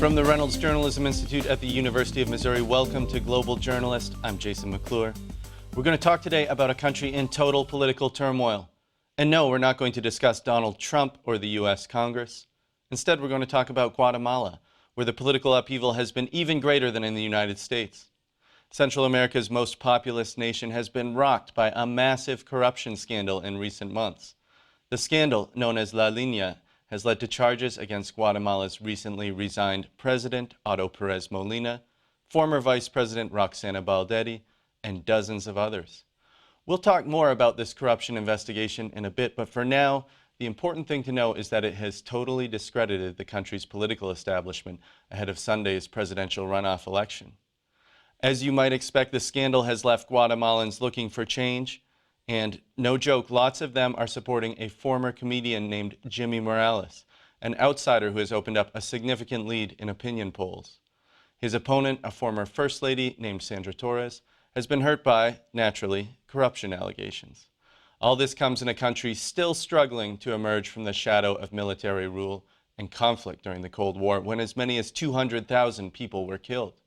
From the Reynolds Journalism Institute at the University of Missouri, welcome to Global Journalist. I'm Jason McClure. We're going to talk today about a country in total political turmoil. And no, we're not going to discuss Donald Trump or the U.S. Congress. Instead, we're going to talk about Guatemala, where the political upheaval has been even greater than in the United States. Central America's most populous nation has been rocked by a massive corruption scandal in recent months. The scandal, known as Linea, has led to charges against Guatemala's recently resigned President Orlándo Perez Molina, former Vice President Roxana Baldetti, and dozens of others. We'll talk more about this corruption investigation in a bit, but for now, the important thing to know is that it has totally discredited the country's political establishment ahead of Sunday's presidential runoff election. As you might expect, the scandal has left Guatemalans looking for change. And no joke, lots of them are supporting a former comedian named Jimmy Morales, an outsider who has opened up a significant lead in opinion polls. His opponent, a former First Lady named Sandra Torres, has been hurt by, naturally, corruption allegations. All this comes in a country still struggling to emerge from the shadow of military rule and conflict during the Cold War, when as many as 200,000 people were killed.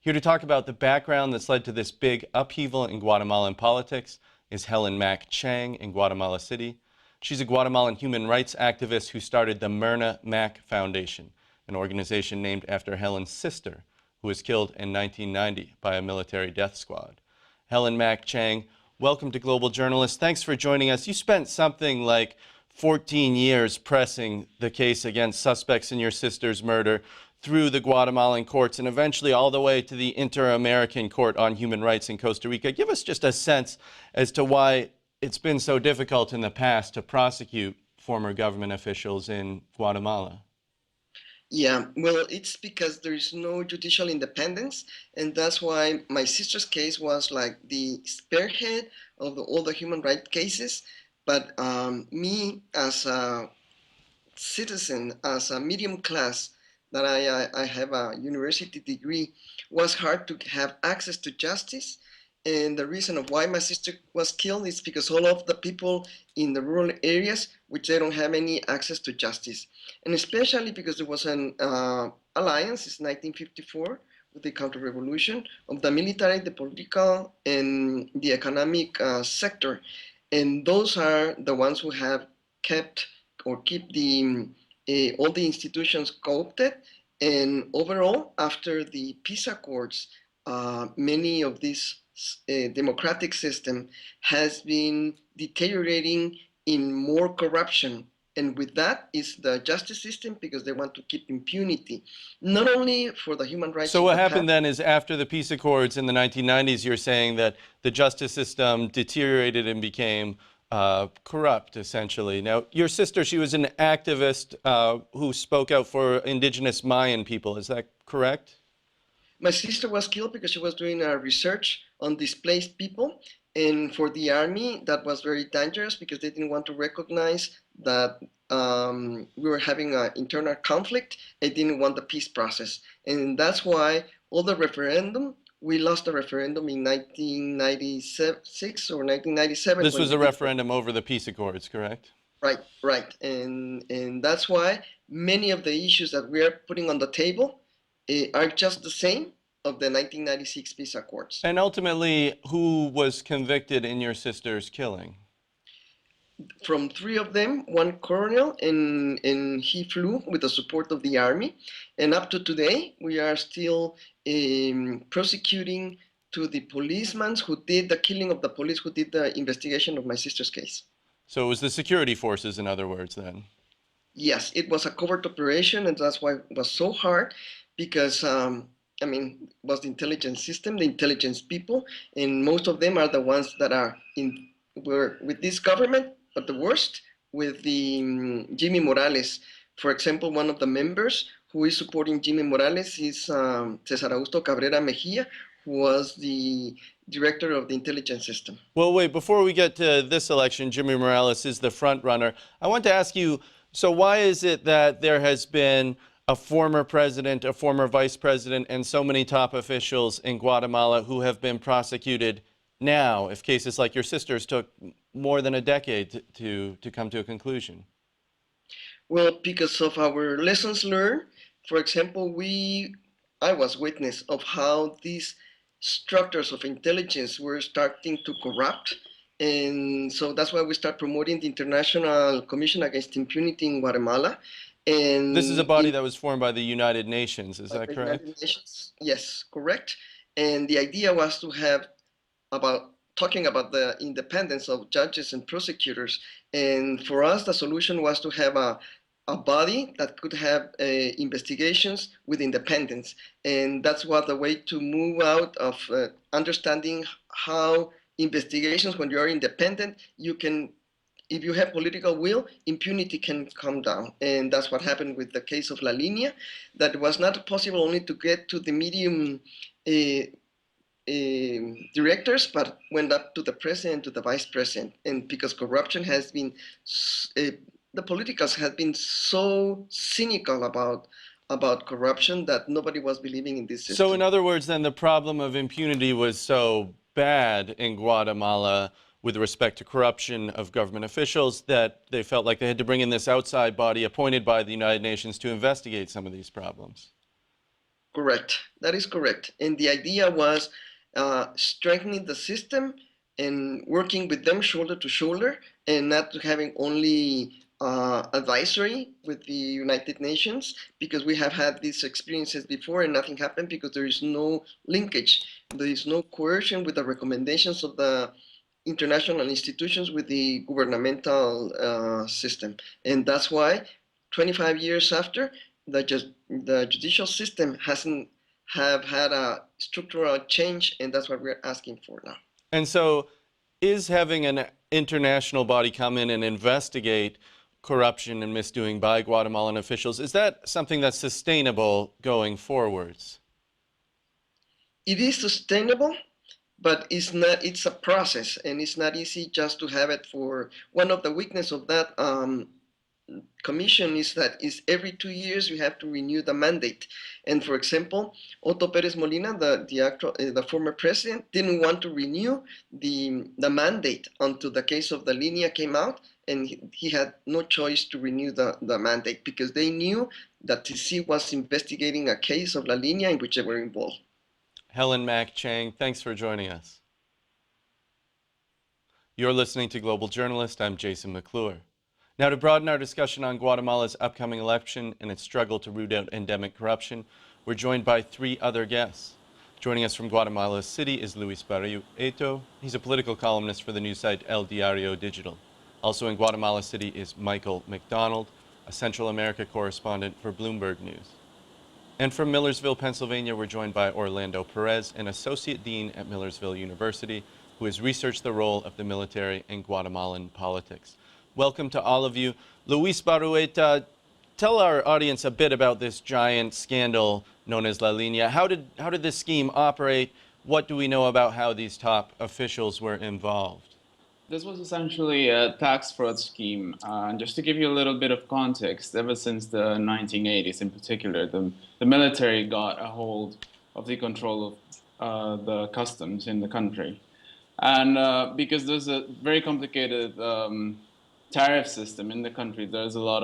Here to talk about the background that's led to this big upheaval in Guatemalan politics is Helen Mack Chang in Guatemala City. She's a Guatemalan human rights activist who started the Myrna Mack Foundation, an organization named after Helen's sister, who was killed in 1990 by a military death squad. Helen Mack Chang, welcome to Global Journalist. Thanks for joining us. You spent something like 14 years pressing the case against suspects in your sister's murder through the Guatemalan courts and eventually all the way to the Inter-American Court on Human Rights in Costa Rica. Give us just a sense as to why it's been so difficult in the past to prosecute former government officials in Guatemala. Yeah, well, it's because there is no judicial independence, and that's why my sister's case was like the spearhead of all the human rights cases. But me as a citizen, as a medium class, that I have a university degree, was hard to have access to justice. And the reason of why my sister was killed is because all of the people in the rural areas, which they don't have any access to justice. And especially because there was an alliance since 1954 with the counter-revolution of the military, the political, and the economic sector. And those are the ones who have kept or keep the all the institutions co-opted, and overall, after the peace accords, many of these democratic system has been deteriorating in more corruption, and with that is the justice system, because they want to keep impunity, not only for the human rights. So what happened then is after the peace accords in the 1990s, you're saying that the justice system deteriorated and became corrupt, essentially. Now, your sister, she was an activist who spoke out for indigenous Mayan people. Is that correct? My sister was killed because she was doing research on displaced people. And for the army, that was very dangerous because they didn't want to recognize that we were having an internal conflict. They didn't want the peace process. And that's why all the referendum, we lost the referendum in 1996 or 1997. This was a referendum over the peace accords, correct? Right, right. And that's why many of the issues that we are putting on the table are just the same of the 1996 peace accords. And ultimately, who was convicted in your sister's killing? From three of them, one colonel, and he flew with the support of the army. And up to today, we are still prosecuting to the policemen who did the killing of the police, who did the investigation of my sister's case. So it was the security forces, in other words, then? Yes, it was a covert operation, and that's why it was so hard, because I mean, it was the intelligence system, the intelligence people, and most of them are the ones that were with this government, but the worst with the Jimmy Morales. For example, one of the members who is supporting Jimmy Morales is Cesar Augusto Cabrera Mejia, who was the director of the intelligence system. Well, wait, before we get to this election, Jimmy Morales is the front runner. I want to ask you, so why is it that there has been a former president, a former vice president, and so many top officials in Guatemala who have been prosecuted now, if cases like your sister's took more than a decade to come to a conclusion? Well, because of our lessons learned, For example, I was witness of how these structures of intelligence were starting to corrupt. And so that's why we start promoting the International Commission Against Impunity in Guatemala. This is a And body in that was formed by the United Nations, is that the correct? United Nations, yes, correct. And the idea was to have about talking about the independence of judges and prosecutors. And for us, the solution was to have a body that could have investigations with independence. And that's what the way to move out of understanding how investigations, when you are independent, you can, if you have political will, impunity can come down. And that's what happened with the case of La Linea, that was not possible only to get to the medium uh, directors, but went up to the president, to the vice president. And because corruption has been, the politicals have been so cynical about corruption that nobody was believing in this So in system. other words, then the problem of impunity was so bad in Guatemala with respect to corruption of government officials that they felt like they had to bring in this outside body appointed by the United Nations to investigate some of these problems. Correct. That is correct. And the idea was strengthening the system and working with them shoulder to shoulder, and not having only advisory with the United Nations, because we have had these experiences before and nothing happened because there is no linkage. There is no coercion with the recommendations of the international institutions with the governmental system. And that's why 25 years after, the judicial system hasn't have had a structural change, and that's what we're asking for now. And so is having an international body come in and investigate corruption and misdoing by Guatemalan officials, is that something that's sustainable going forwards? It is sustainable, but it's not. It's a process, and it's not easy just to have it. For one of the weakness of that commission is that is every 2 years you have to renew the mandate. And for example, Otto Perez Molina, the former president, didn't want to renew the mandate until the case of the Linea came out, and he had no choice to renew the mandate because they knew that TC was investigating a case of La Linea in which they were involved. Helen Mack Chang, thanks for joining us. You're listening to Global Journalist. I'm Jason McClure. Now, to broaden our discussion on Guatemala's upcoming election and its struggle to root out endemic corruption, we're joined by three other guests. Joining us from Guatemala City is Luis Barrueto. He's a political columnist for the news site El Diario Digital. Also in Guatemala City is McDonald, a Central America correspondent for Bloomberg News. And from Millersville, Pennsylvania, we're joined by Orlándo Perez, an associate dean at Millersville University, who has researched the role of the military in Guatemalan politics. Welcome to all of you. Luis Barrueto, tell our audience a bit about this giant scandal known as La Linea. How did this scheme operate? What do we know about how these top officials were involved? This was essentially a tax fraud scheme. And just to give you a little bit of context, ever since the 1980s in particular, the military got a hold of the control of the customs in the country. And because there's a very complicated tariff system in the country, there's a lot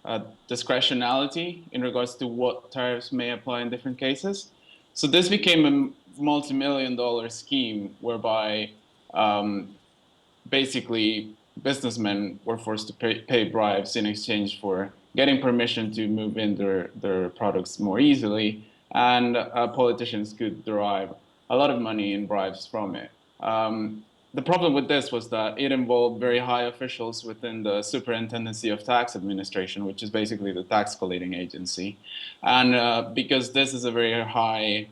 of discretionality in regards to what tariffs may apply in different cases. So this became a multi-million-dollar scheme whereby basically businessmen were forced to pay bribes in exchange for getting permission to move in their products more easily, and politicians could derive a lot of money in bribes from it. The problem with this was that it involved very high officials within the Superintendency of Tax Administration, which is basically the tax collating agency. And because this is a very high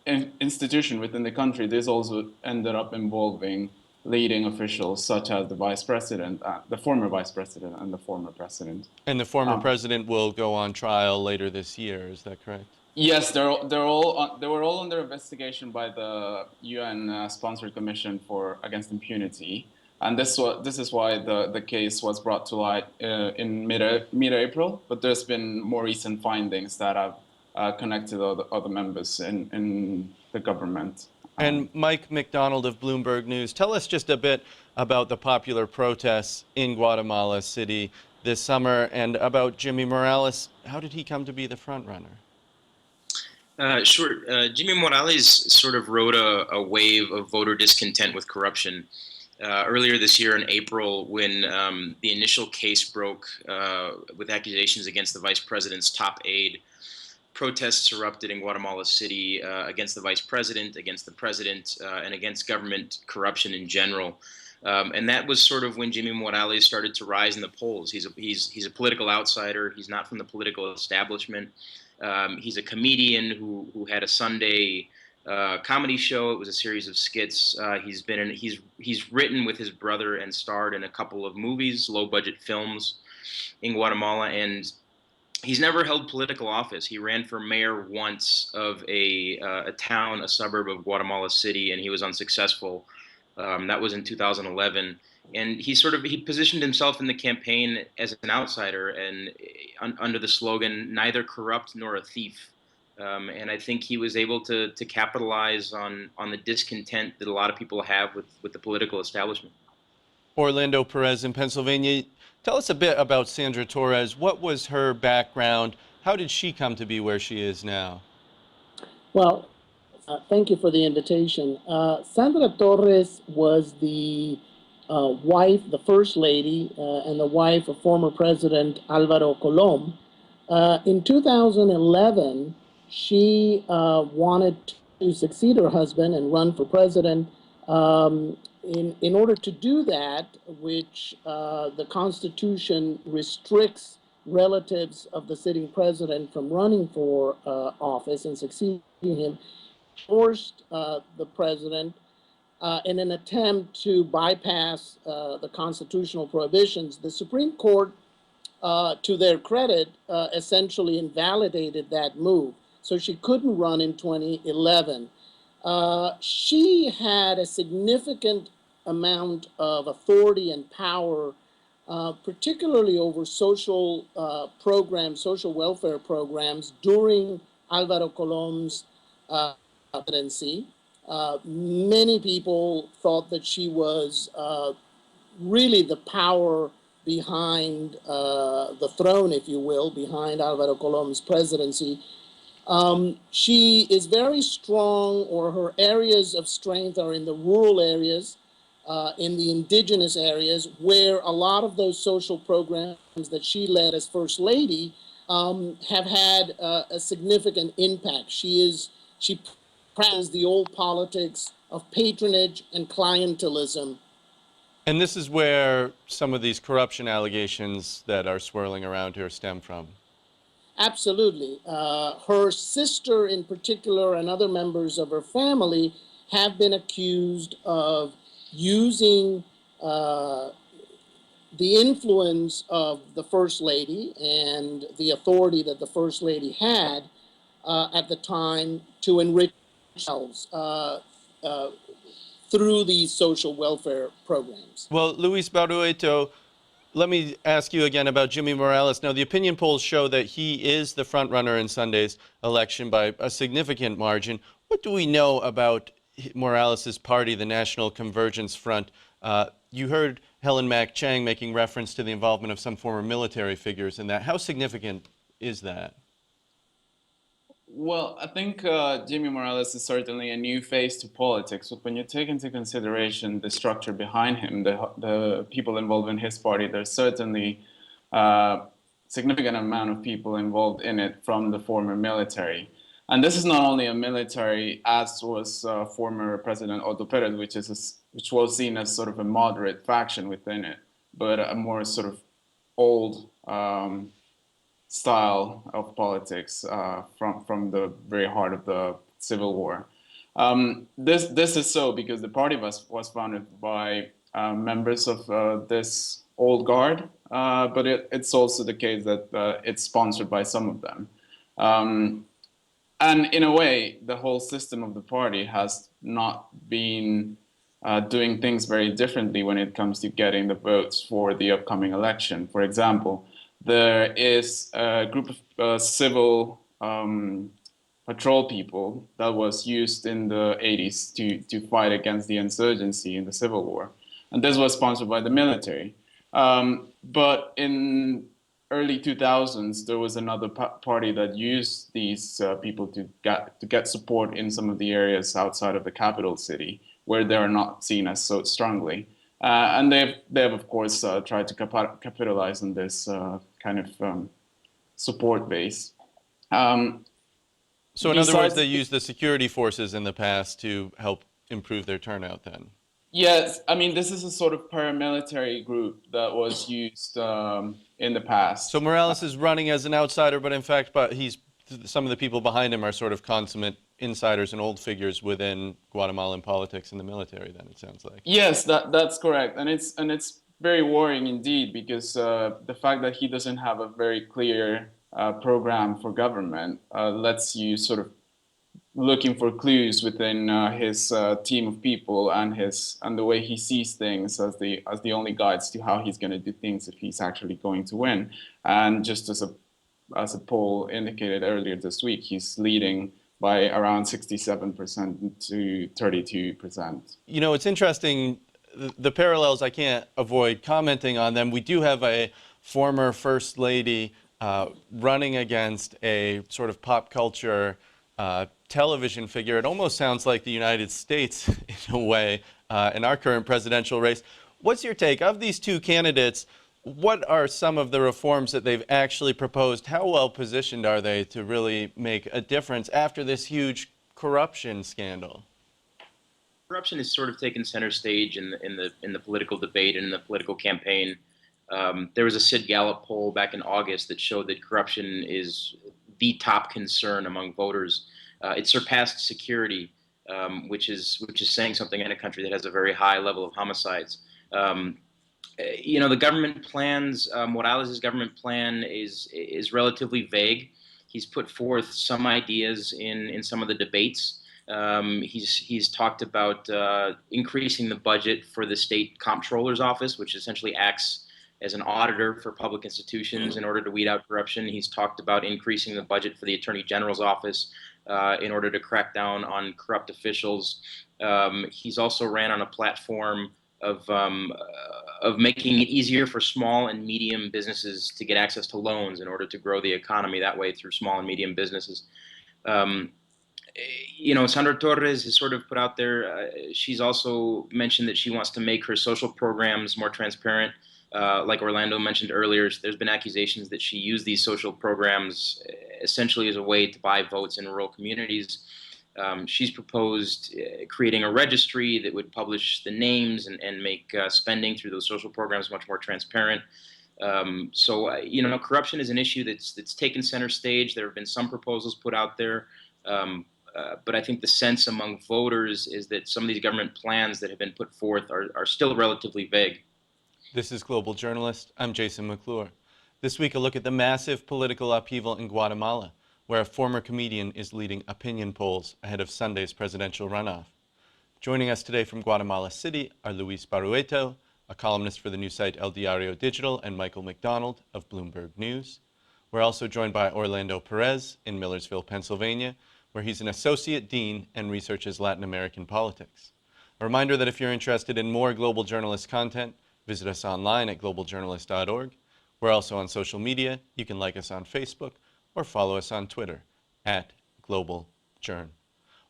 institution within the country, this also ended up involving leading officials such as the vice president, the former vice president, and the former president. And the former president will go on trial later this year, is that correct? Yes, they were all under investigation by the UN sponsored commission against impunity, and this is why the case was brought to light in mid-April. But there's been more recent findings that have connected other members in the government. And McDonald of Bloomberg News, tell us just a bit about the popular protests in Guatemala City this summer. And about Jimmy Morales, how did he come to be the front runner? Sure. Jimmy Morales sort of rode a wave of voter discontent with corruption. Earlier this year in April, when the initial case broke with accusations against the vice president's top aide, protests erupted in Guatemala City against the vice president, against the president, and against government corruption in general. And that was sort of when Jimmy Morales started to rise in the polls. He's a political outsider. He's not from the political establishment. He's a comedian who had a Sunday comedy show. It was a series of skits. He's written with his brother and starred in a couple of movies, low-budget films in Guatemala, and he's never held political office. He ran for mayor once of a town, a suburb of Guatemala City, and he was unsuccessful. That was in 2011. And he positioned himself in the campaign as an outsider and under the slogan, neither corrupt nor a thief. And I think he was able to capitalize on the discontent that a lot of people have with the political establishment. Orlándo Perez in Pennsylvania. Tell us a bit about Sandra Torres. What was her background? How did she come to be where she is now? Well, thank you for the invitation. Sandra Torres was the wife, the first lady, and the wife of former President Álvaro Colom. In 2011, she wanted to succeed her husband and run for president. In order to do that, which the Constitution restricts relatives of the sitting president from running for office and succeeding him, forced the president in an attempt to bypass the constitutional prohibitions. The Supreme Court, to their credit, essentially invalidated that move. So she couldn't run in 2011. She had a significant amount of authority and power, particularly over social programs, social welfare programs during Álvaro Colom's presidency. Many people thought that she was really the power behind the throne, if you will, behind Álvaro Colom's presidency. She is very strong, or her areas of strength are in the rural areas, in the indigenous areas, where a lot of those social programs that she led as First Lady have had a significant impact. She practices the old politics of patronage and clientelism. And this is where some of these corruption allegations that are swirling around here stem from. Absolutely. Her sister in particular and other members of her family have been accused of using the influence of the First Lady and the authority that the First Lady had at the time to enrich themselves through these social welfare programs. Well, Luis Barrueto, let me ask you again about Jimmy Morales. Now, the opinion polls show that he is the front runner in Sunday's election by a significant margin. What do we know about Morales' party, the National Convergence Front? You heard Helen Mack Chang making reference to the involvement of some former military figures in that. How significant is that? Well, I think Jimmy Morales is certainly a new face to politics, but when you take into consideration the structure behind him, the people involved in his party, there's certainly a significant amount of people involved in it from the former military. And this is not only a military, as was former President Orlándo Perez, which was seen as sort of a moderate faction within it, but a more sort of old style of politics from the very heart of the Civil War. This is so because the party was founded by members of this old guard, but it's also the case that it's sponsored by some of them. And in a way, the whole system of the party has not been doing things very differently when it comes to getting the votes for the upcoming election. For example, there is a group of civil patrol people that was used in the 80s to fight against the insurgency in the Civil War. And this was sponsored by the military. But in early 2000s, there was another party that used these people to get support in some of the areas outside of the capital city, where they are not seen as so strongly. And they've of course tried to capitalize on this kind of support base. So in other words, they used the security forces in the past to help improve their turnout then? Yes, I mean, this is a sort of paramilitary group that was used in the past. So Morales is running as an outsider, but in fact, some of the people behind him are sort of consummate insiders and old figures within Guatemalan politics and the military, then it sounds like. Yes, that's correct. And it's very worrying indeed, because the fact that he doesn't have a very clear program for government lets you sort of looking for clues within his team of people and the way he sees things as the only guides to how he's going to do things if he's actually going to win. And just as a poll indicated earlier this week, he's leading by around 67% to 32%. You know, it's interesting, the parallels, I can't avoid commenting on them. We do have a former First Lady running against a sort of pop culture television figure. It almost sounds like the United States in a way in our current presidential race. What's your take of these two candidates? What are some of the reforms that they've actually proposed? How well positioned are they to really make a difference after this huge corruption scandal? Corruption has sort of taken center stage in the political debate and in the political campaign. There was a Sid Gallup poll back in August that showed that corruption is the top concern among voters. It surpassed security, which is saying something in a country that has a very high level of homicides. You know, the government plans, Morales' government plan is relatively vague. He's put forth some ideas in some of the debates. He's talked about increasing the budget for the state comptroller's office, which essentially acts as an auditor for public institutions in order to weed out corruption. He's talked about increasing the budget for the Attorney General's office in order to crack down on corrupt officials. He's also ran on a platform of making it easier for small and medium businesses to get access to loans in order to grow the economy that way through small and medium businesses. You know, Sandra Torres has sort of put out there, she's also mentioned that she wants to make her social programs more transparent. Like Orlándo mentioned earlier, there's been accusations that she used these social programs essentially as a way to buy votes in rural communities. She's proposed creating a registry that would publish the names and make spending through those social programs much more transparent. So, you know, corruption is an issue that's taken center stage. There have been some proposals put out there. But I think the sense among voters is that some of these government plans that have been put forth are still relatively vague. This is Global Journalist. I'm Jason McClure. This week, a look at the massive political upheaval in Guatemala, where a former comedian is leading opinion polls ahead of Sunday's presidential runoff. Joining us today from Guatemala City are Luis Barrueto, a columnist for the news site El Diario Digital, and Michael McDonald of Bloomberg News. We're also joined by Orlándo Perez in Millersville, Pennsylvania, where he's an associate dean and researches Latin American politics. A reminder that if you're interested in more Global Journalist content, visit us online at globaljournalist.org. We're also on social media. You can like us on Facebook or follow us on Twitter at globaljourn.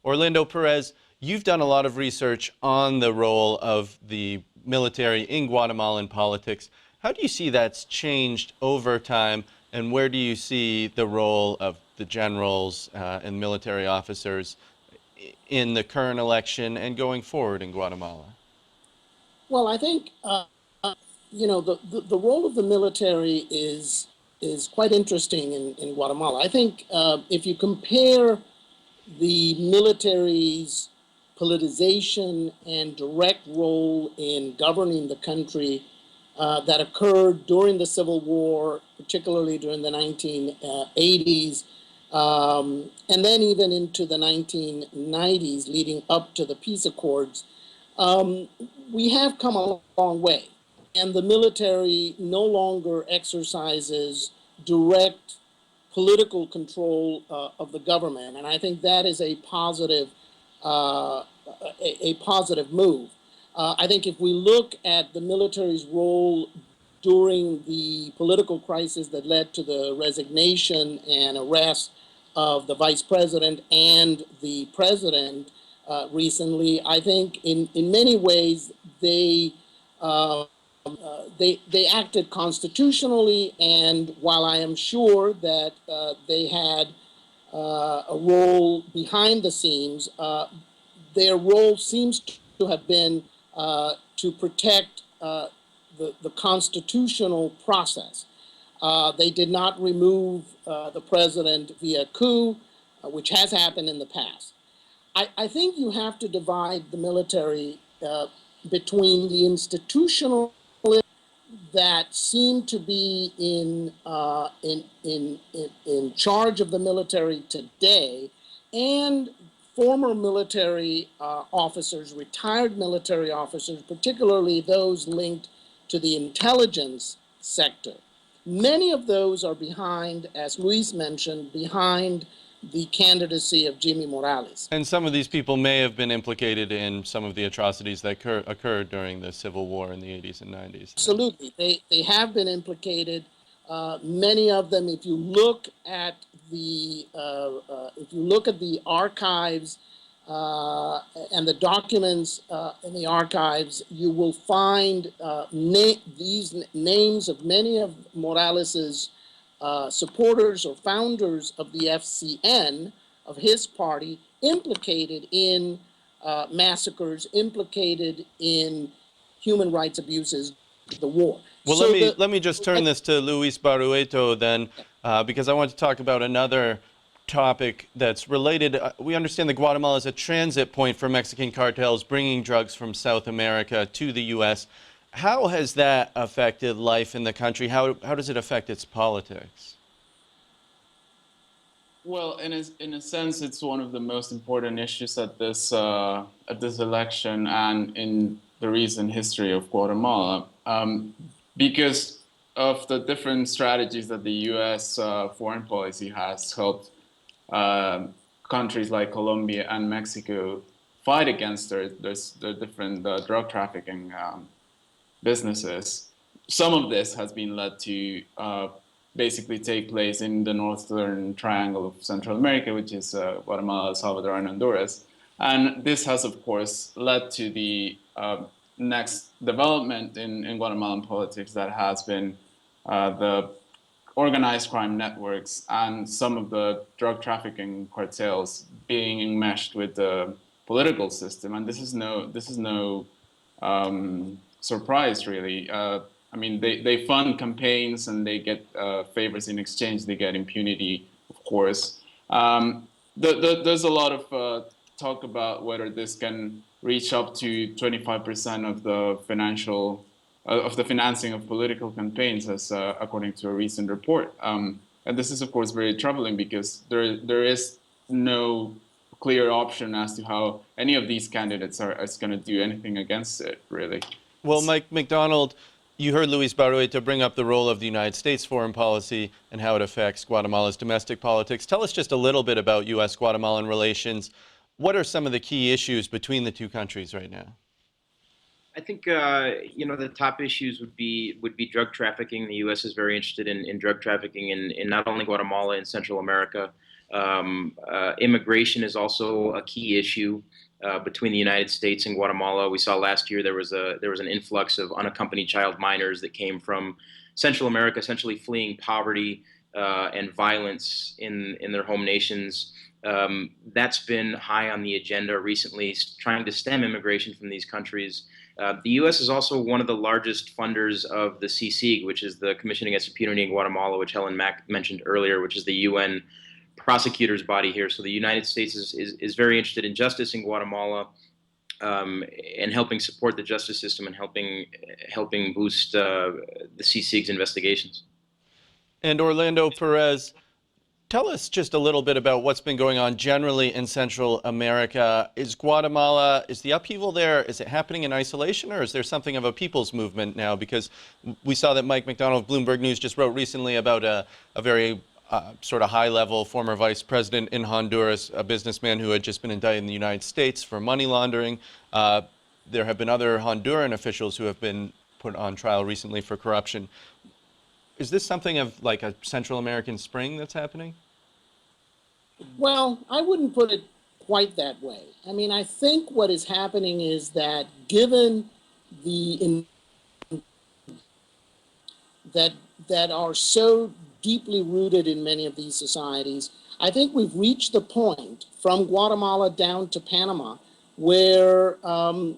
Orlándo Perez, you've done a lot of research on the role of the military in Guatemalan politics. How do you see that's changed over time, and where do you see the role of the generals and military officers in the current election and going forward in Guatemala? Well, I think you know, the role of the military is quite interesting in Guatemala. I think if you compare the military's politicization and direct role in governing the country that occurred during the Civil War, particularly during the 1980s, and then even into the 1990s, leading up to the peace accords, we have come a long way. And the military no longer exercises direct political control of the government, and I think that is a positive move. I think if we look at the military's role during the political crisis that led to the resignation and arrest of the vice president and the president recently, I think in many ways they acted constitutionally, and while I am sure that they had a role behind the scenes, their role seems to have been to protect the constitutional process. They did not remove the president via coup, which has happened in the past. I think you have to divide the military between the institutional that seem to be in charge of the military today, and former military officers, retired military officers, particularly those linked to the intelligence sector. Many of those are behind, as Luis mentioned, behind the candidacy of Jimmy Morales. And some of these people may have been implicated in some of the atrocities that occurred during the Civil War in the 80s and 90s. Absolutely. They have been implicated. Many of them, if you look at the archives and the documents in the archives, you will find these names of many of Morales's supporters or founders of the FCN, of his party, implicated in massacres, implicated in human rights abuses, the war. Well, So let me just turn this to Luis Barrueto then, because I want to talk about another topic that's related. We understand that Guatemala is a transit point for Mexican cartels bringing drugs from South America to the U.S. How has that affected life in the country? How does it affect its politics? Well, in a sense, it's one of the most important issues at this election and in the recent history of Guatemala, because of the different strategies that the U.S. Foreign policy has helped countries like Colombia and Mexico fight against their different drug trafficking businesses. Some of this has been led to basically take place in the northern triangle of Central America, which is Guatemala, El Salvador, and Honduras. And this has, of course, led to the next development in Guatemalan politics that has been the organized crime networks and some of the drug trafficking cartels being enmeshed with the political system. And this is no surprise, really. I mean, they fund campaigns and they get favors in exchange. They get impunity, of course. There's a lot of talk about whether this can reach up to 25% of the financing of political campaigns, as according to a recent report. And this is, of course, very troubling because there is no clear option as to how any of these candidates are going to do anything against it, really. Well, Mike McDonald, you heard Luis Barrueto bring up the role of the United States foreign policy and how it affects Guatemala's domestic politics. Tell us just a little bit about U.S.-Guatemalan relations. What are some of the key issues between the two countries right now? I think the top issues would be drug trafficking. The U.S. is very interested in drug trafficking in not only Guatemala and Central America. Immigration is also a key issue between the United States and Guatemala. We saw last year there was an influx of unaccompanied child minors that came from Central America, essentially fleeing poverty and violence in their home nations. That's been high on the agenda recently, trying to stem immigration from these countries. The U.S. is also one of the largest funders of the CICIG, which is the Commission Against Impunity in Guatemala, which Helen Mack mentioned earlier, which is the UN prosecutor's body here. So the United States is very interested in justice in Guatemala and helping support the justice system and helping boost the CICIG's investigations. And Orlándo Perez, tell us just a little bit about what's been going on generally in Central America. Is the upheaval there, is it happening in isolation, or is there something of a people's movement now? Because we saw that Mike McDonald of Bloomberg News just wrote recently about a very sort of high-level former vice president in Honduras, a businessman who had just been indicted in the United States for money laundering. There have been other Honduran officials who have been put on trial recently for corruption. Is this something of like a Central American Spring that's happening? Well, I wouldn't put it quite that way. I mean, I think what is happening is that given the that are so deeply rooted in many of these societies, I think we've reached the point from Guatemala down to Panama where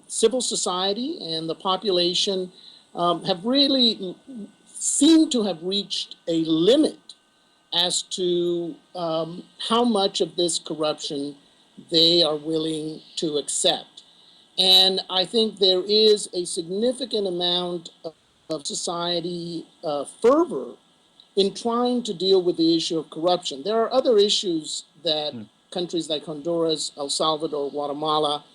civil society and the population have really seemed to have reached a limit as to how much of this corruption they are willing to accept. And I think there is a significant amount of society fervor in trying to deal with the issue of corruption. There are other issues that countries like Honduras, El Salvador, Guatemala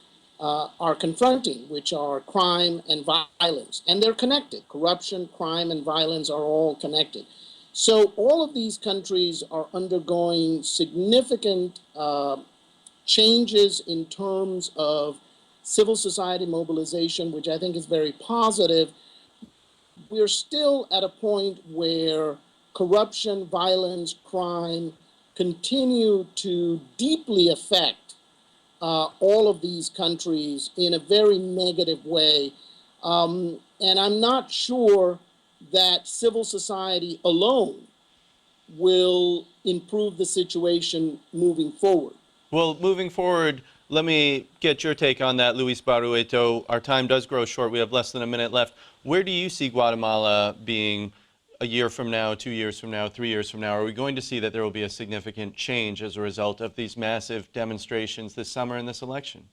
are confronting, which are crime and violence. And they're connected. Corruption, crime, and violence are all connected. So all of these countries are undergoing significant changes in terms of civil society mobilization, which I think is very positive. We're still at a point where corruption, violence, crime continue to deeply affect all of these countries in a very negative way. And I'm not sure that civil society alone will improve the situation moving forward. Well, moving forward, let me get your take on that, Luis Barrueto. Our time does grow short. We have less than a minute left. Where do you see Guatemala being a year from now, 2 years from now, 3 years from now? Are we going to see that there will be a significant change as a result of these massive demonstrations this summer and this election?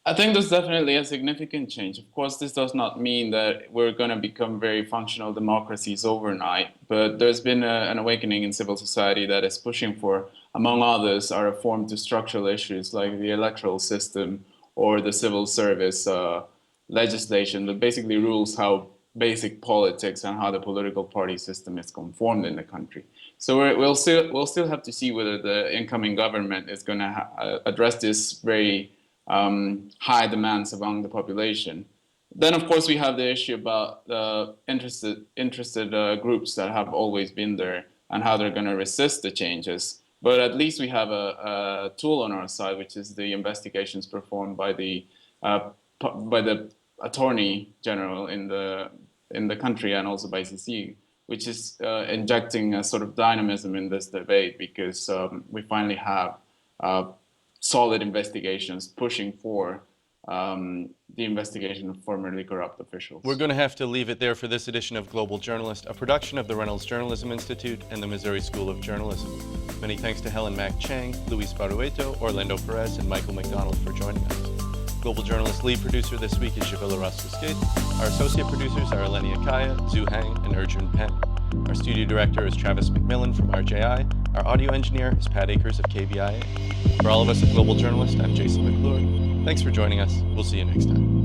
I think there's definitely a significant change. Of course, this does not mean that we're going to become very functional democracies overnight, but there's been an awakening in civil society that is pushing for, among others, a reform to structural issues like the electoral system or the civil service legislation that basically rules how basic politics and how the political party system is conformed in the country. So we'll still have to see whether the incoming government is going to address this very high demands among the population. Then, of course, we have the issue about the interested groups that have always been there and how they're going to resist the changes. But at least we have a tool on our side, which is the investigations performed by the Attorney General in the country and also by CC, which is injecting a sort of dynamism in this debate because we finally have solid investigations pushing for the investigation of formerly corrupt officials. We're going to have to leave it there for this edition of Global Journalist, a production of the Reynolds Journalism Institute and the Missouri School of Journalism. Many thanks to Helen Mack Chang, Luis Barrueto, Orlándo Perez, and Michael McDonald for joining us. Global Journalist lead producer this week is Javilla Raskuskit. Our associate producers are Linea, Zhu Hang, and Urjun Pen. Our studio director is Travis McMillan from RJI. Our audio engineer is Pat Akers of KBIA. For all of us at Global Journalist, I'm Jason McClure. Thanks for joining us. We'll see you next time.